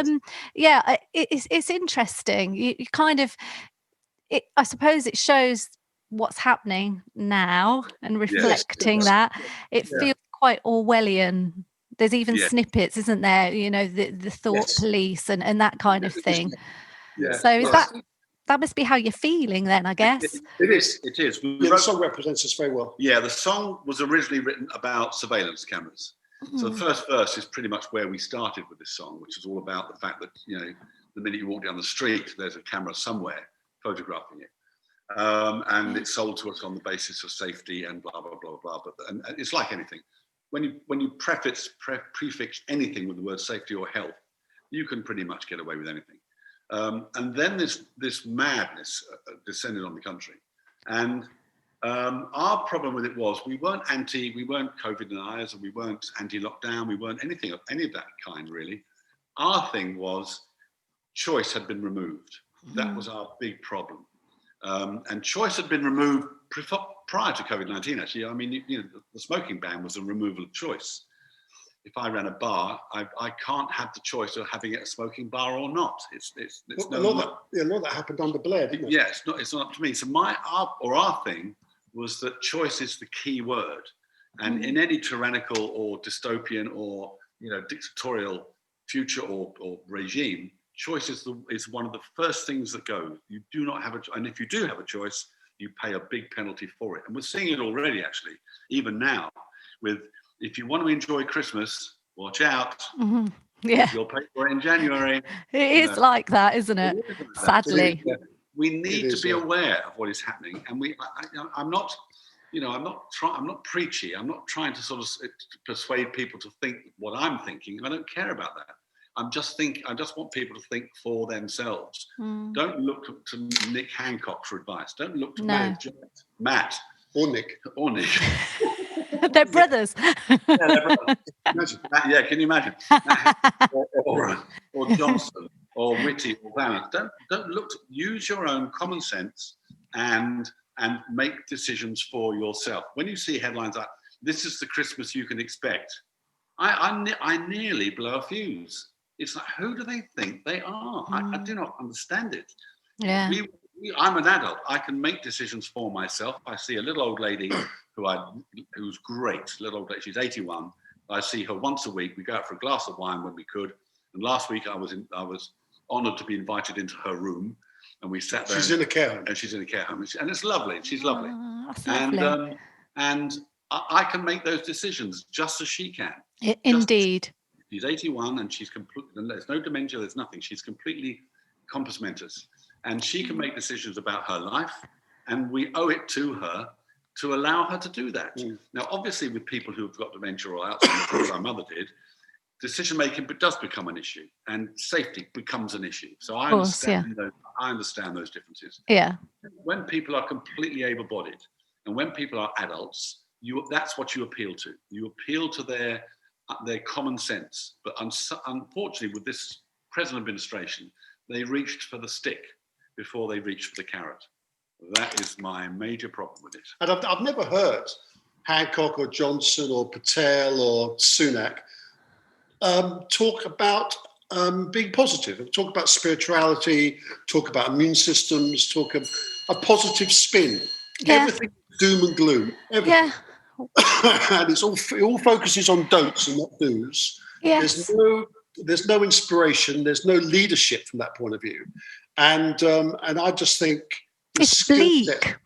interesting. You kind of, I suppose it shows what's happening now and reflecting that. It feels quite Orwellian. There's even snippets, isn't there? The thought police and that kind of thing. So that must be how you're feeling then, I guess. It is. The song represents us very well. Yeah, the song was originally written about surveillance cameras. So the first verse is pretty much where we started with this song, which is all about the fact that, the minute you walk down the street, there's a camera somewhere photographing it. And it's sold to us on the basis of safety and blah, blah, blah, blah. But and it's like anything. When you prefix anything with the word safety or health, you can pretty much get away with anything. And then this madness descended on the country. And our problem with it was we weren't COVID deniers, and we weren't anti-lockdown, we weren't any of that kind, really. Our thing was choice had been removed. That was our big problem. And choice had been removed prior to COVID-19, actually. I mean, the smoking ban was a removal of choice. If I ran a bar, I can't have the choice of having it a smoking bar or not. A lot of that happened under Blair, didn't it? Yeah, it's not up to me. So our thing was that choice is the key word. And in any tyrannical or dystopian or dictatorial future or regime, choice is one of the first things that go. You do not have and if you do have a choice, you pay a big penalty for it. And we're seeing it already, actually, even now, with if you want to enjoy Christmas, watch out. Mm-hmm. Yeah, you'll pay for it in January. It is like that, isn't it? Sadly, we need to be aware of what is happening, and I'm not preachy. I'm not trying to sort of persuade people to think what I'm thinking. I don't care about that. I just want people to think for themselves. Don't look to Nick Hancock for advice. Don't look to Matt or Nick. They're brothers. They're brothers. Can you imagine? or Johnson or Whitty or Valance. Don't look. Use your own common sense and make decisions for yourself. When you see headlines like "This is the Christmas you can expect," I nearly blow a fuse. It's like, who do they think they are? I do not understand it. Yeah. I'm an adult. I can make decisions for myself. I see a little old lady who's great. Little old lady. She's 81. I see her once a week. We go out for a glass of wine when we could. And last week I was honoured to be invited into her room, and we sat there. She's in a care home. And she's in a care home, and it's lovely. She's lovely. That's lovely. And I can make those decisions just as she can. Indeed. She's 81 and she's completely, there's no dementia, there's nothing. She's completely compos mentis. And she can make decisions about her life, and we owe it to her to allow her to do that. Now, obviously, with people who have got dementia or Alzheimer's, as our mother did, decision-making does become an issue, and safety becomes an issue. So I understand those differences. Yeah. When people are completely able-bodied, and when people are adults, that's what you appeal to. You appeal to their common sense. But unfortunately, with this present administration, they reached for the stick before they reached for the carrot. That is my major problem with it. And I've never heard Hancock or Johnson or Patel or Sunak talk about being positive. Talk about spirituality, talk about immune systems, talk of a positive spin. Yeah. Everything doom and gloom. Everything. Yeah. And it all focuses on don'ts and not do's. Yes. There's no inspiration. There's no leadership from that point of view. And I just think It's bleak.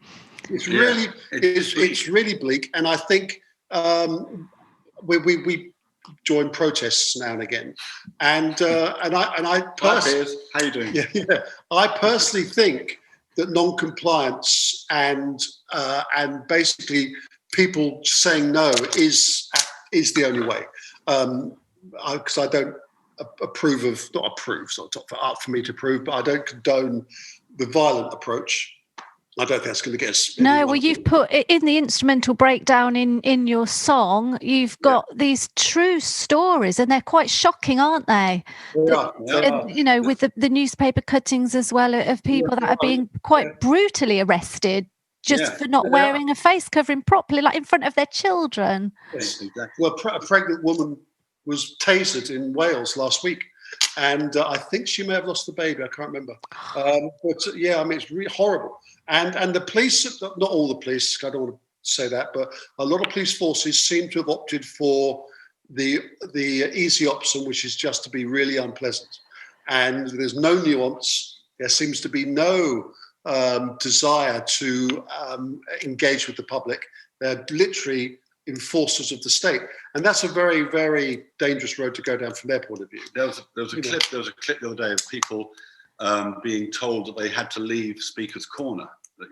It's really bleak. And I think we join protests now and again. And I personally, how you doing? Yeah, I personally think that non-compliance and basically people saying no is the only way. Because I don't approve of, not approve, it's not for me to approve, but I don't condone the violent approach. I don't think that's going to get us. No, well, you've put in the instrumental breakdown in your song, you've got these true stories, and they're quite shocking, aren't they? And, with the newspaper cuttings as well of people that are being quite brutally arrested just for not wearing a face covering properly, like in front of their children. Yes, exactly. Well, a pregnant woman was tasered in Wales last week. And I think she may have lost the baby. I can't remember. But yeah, I mean, it's really horrible. And the police, not all the police, I don't want to say that, but a lot of police forces seem to have opted for the easy option, which is just to be really unpleasant. And there's no nuance. There seems to be no desire to engage with the public. They're literally enforcers of the state, and that's a very, very dangerous road to go down from their point of view. There was a clip the other day of people being told that they had to leave Speaker's Corner. That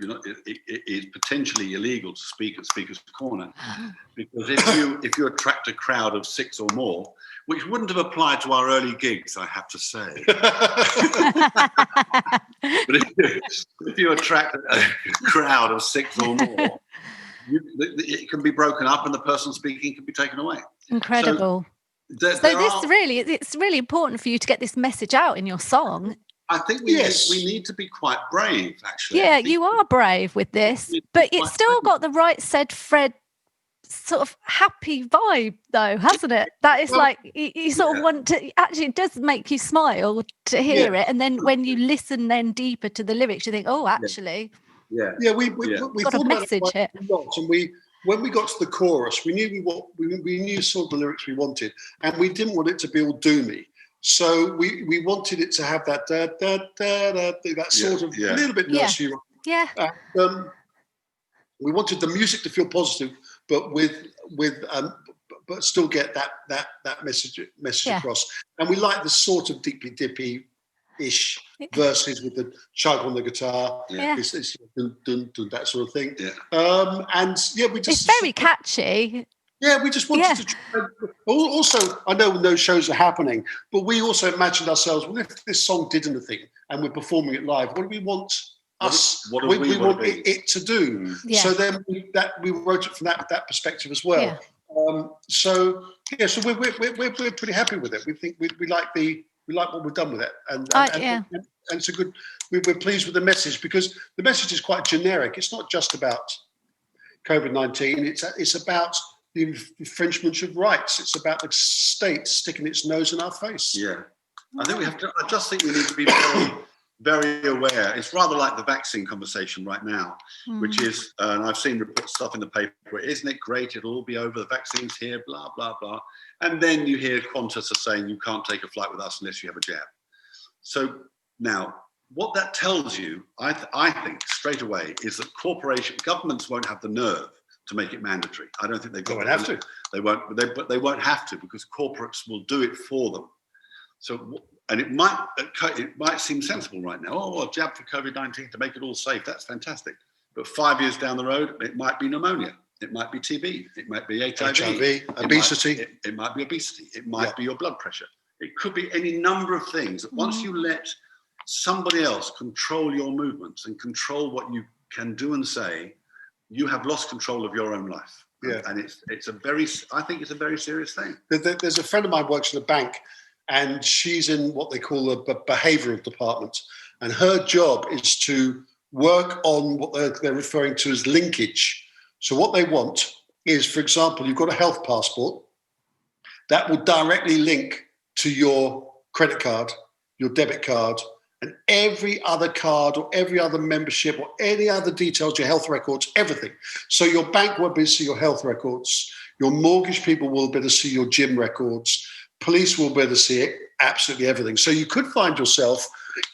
it is potentially illegal to speak at Speaker's Corner, because if you attract a crowd of 6 or more, which wouldn't have applied to our early gigs, I have to say. But if you attract a crowd of 6 or more, it can be broken up and the person speaking can be taken away. Incredible. So it's really important for you to get this message out in your song. I think we need to be quite brave, actually. Yeah, you are brave with this, but it's still got the Right Said Fred sort of happy vibe, though, hasn't it? That is like you sort of want to. Actually, it does make you smile to hear it, and then when you listen then deeper to the lyrics, you think, oh, actually. We got a message here. And when we got to the chorus, we knew sort of the lyrics we wanted, and we didn't want it to be all doomy. So we wanted it to have that that sort of a little bit nursery. Yeah. We wanted the music to feel positive, but but still get that message across. And we like the sort of dippy-ish verses with the chug on the guitar, it's dun, dun, dun, that sort of thing. It's very catchy. Yeah, we just wanted to try. Also, I know no shows are happening, but we also imagined ourselves, well, if this song did anything and we're performing it live, what do we want we want it to do? Yeah. So then we wrote it from that perspective as well. Yeah. So we're pretty happy with it. We think we like what we've done with it, and it's a good. We're pleased with the message, because the message is quite generic. It's not just about COVID-19. It's about the infringement of rights. It's about the state sticking its nose in our face. Yeah, I just think we need to be very, very aware. It's rather like the vaccine conversation right now, which is, and I've seen stuff in the paper, isn't it great? It'll all be over. The vaccine's here, blah, blah, blah. And then you hear Qantas are saying you can't take a flight with us unless you have a jab. So now, what that tells you, I think, straight away, is that governments won't have the nerve to make it mandatory. I don't think they won't have to. They won't, but they won't have to, because corporates will do it for them. So, and it might seem sensible right now. Oh, a jab for COVID-19 to make it all safe. That's fantastic. But 5 years down the road, it might be pneumonia. It might be TB. It might be HIV. Obesity. It might be obesity. It might be your blood pressure. It could be any number of things. Once you let somebody else control your movements and control what you can do and say, you have lost control of your own life. Yeah. And I think it's a very serious thing. There's a friend of mine who works in a bank, and she's in what they call a behavioural department. And her job is to work on what they're referring to as linkage. So what they want is, for example, you've got a health passport that will directly link to your credit card, your debit card, and every other card or every other membership or any other details, your health records, everything. So your bank won't be able to see your health records. Your mortgage people will be able to see your gym records. Police will be able to see it, absolutely everything. So you could find yourself,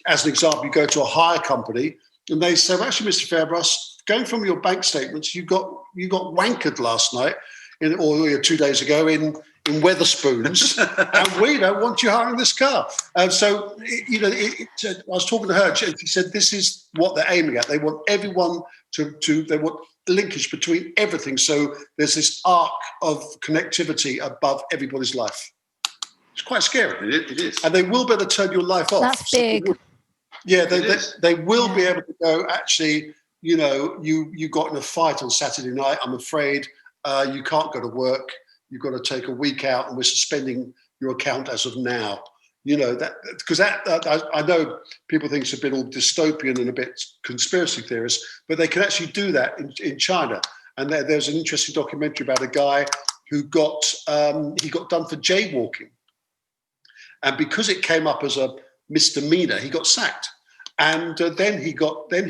as an example, you go to a hire company and they say, well, actually, Mr. Fairbrass, going from your bank statements, you got wankered last night or 2 days ago in Weatherspoons, and we don't want you hiring this car. So, I was talking to her, and she said this is what they're aiming at. They want everyone they want linkage between everything. So there's this arc of connectivity above everybody's life. It's quite scary. It is. And they will be able to turn your life off. That's big. They will be able to go, actually, you got in a fight on Saturday night. I'm afraid you can't go to work. You've got to take a week out, and we're suspending your account as of now. Because I know people think it's a bit all dystopian and a bit conspiracy theorist, but they can actually do that in China. And there's an interesting documentary about a guy who got done for jaywalking. And because it came up as a misdemeanor, he got sacked. And then he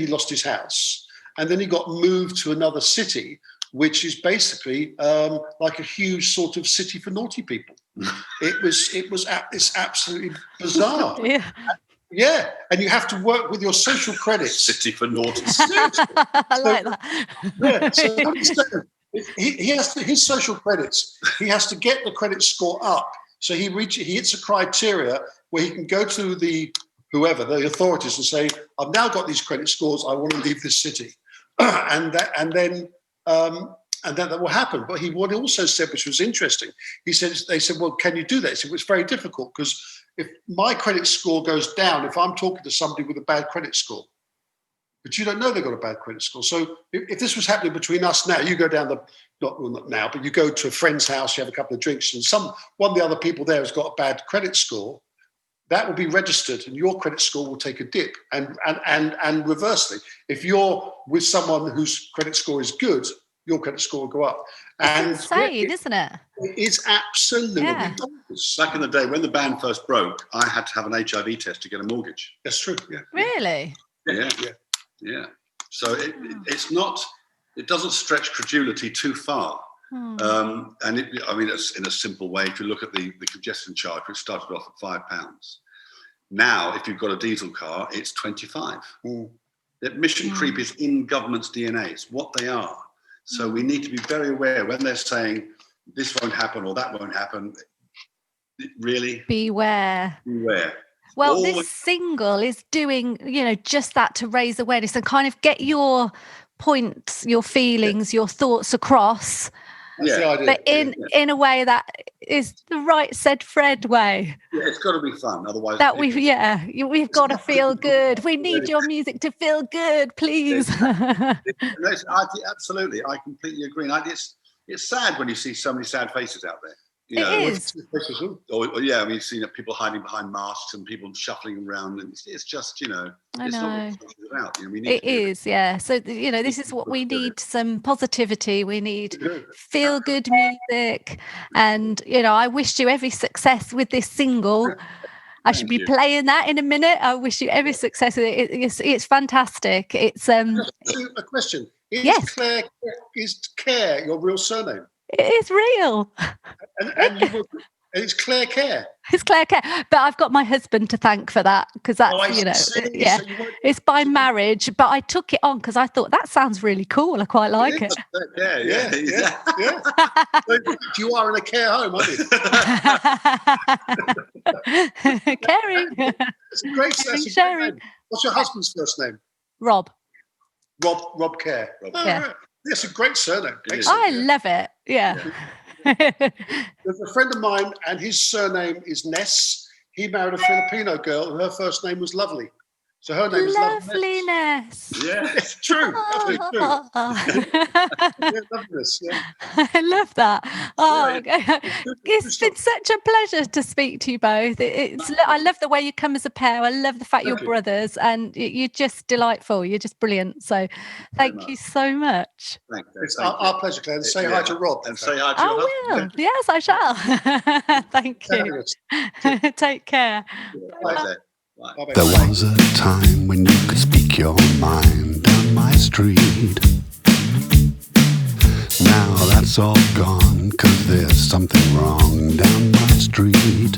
lost his house. And then he got moved to another city, which is basically like a huge sort of city for naughty people. It's absolutely bizarre. Yeah, and you have to work with your social credits. City for naughty. I like that. Yeah, so he has to, his social credits. He has to get the credit score up, so he hits a criteria where he can go to the authorities, and say, "I've now got these credit scores. I want to leave this city," and then that will happen. But what he also said, which was interesting, they said, well, can you do that? He said, well, it's very difficult, because if my credit score goes down, if I'm talking to somebody with a bad credit score, but you don't know they've got a bad credit score. So if this was happening between us now, you go down not now, but you go to a friend's house, you have a couple of drinks, and one of the other people there has got a bad credit score, that will be registered, and your credit score will take a dip. And reversely, if you're with someone whose credit score is good, your credit score will go up. It's insane, isn't it? It's absolutely bonkers. Back in the day, when the ban first broke, I had to have an HIV test to get a mortgage. That's true. Yeah. Really? Yeah. So it doesn't stretch credulity too far. It's in a simple way. If you look at the congestion charge, which started off at £5, now if you've got a diesel car, it's 25. The admission creep is in government's DNA. It's what they are. So we need to be very aware when they're saying this won't happen or that won't happen. Really, beware. Well, this single is doing, just that to raise awareness and kind of get your points, your feelings, your thoughts across. That's the idea. But in a way that is the right said Fred way. Yeah, it's got to be fun. Otherwise, we've got to feel good. We need your music to feel good, please. Absolutely, I completely agree. And it's sad when you see so many sad faces out there. It is. We've seen people hiding behind masks and people shuffling around, and it's just, it's not what it's about. It is. So, this is what we need: some positivity. We need feel-good music, and I wish you every success with this single. I should be playing that in a minute. I wish you every success with it. It's fantastic. It's a question. Is Care your real surname? It is real. And it's Claire Care. It's Claire Care. But I've got my husband to thank for that, because that's, it's by marriage. But I took it on because I thought that sounds really cool. I quite like it. Yeah. You are in a care home, aren't you? Caring. It's a great name. What's your husband's first name? Rob. Rob Care. Yeah. It's a great surname. I love it. Yeah. There's a friend of mine, and his surname is Ness. He married a Filipino girl, and her first name was Lovely. So her name is Loveliness. Yeah. It's true. Absolutely true. Yeah, Loveliness. Yeah. I love that. Oh, it's It's been such a pleasure to speak to you both. I love the way you come as a pair. I love the fact you're brothers, and you're just delightful. You're just brilliant. So, thank you so much. Thank you. It's our pleasure, Claire. And say hi to Rob. And say hi to your husband. I will. Yes, I shall. Thank you. Take care. Bye. Bye. There was a time when you could speak your mind down my street. Now that's all gone, 'cause there's something wrong down my street.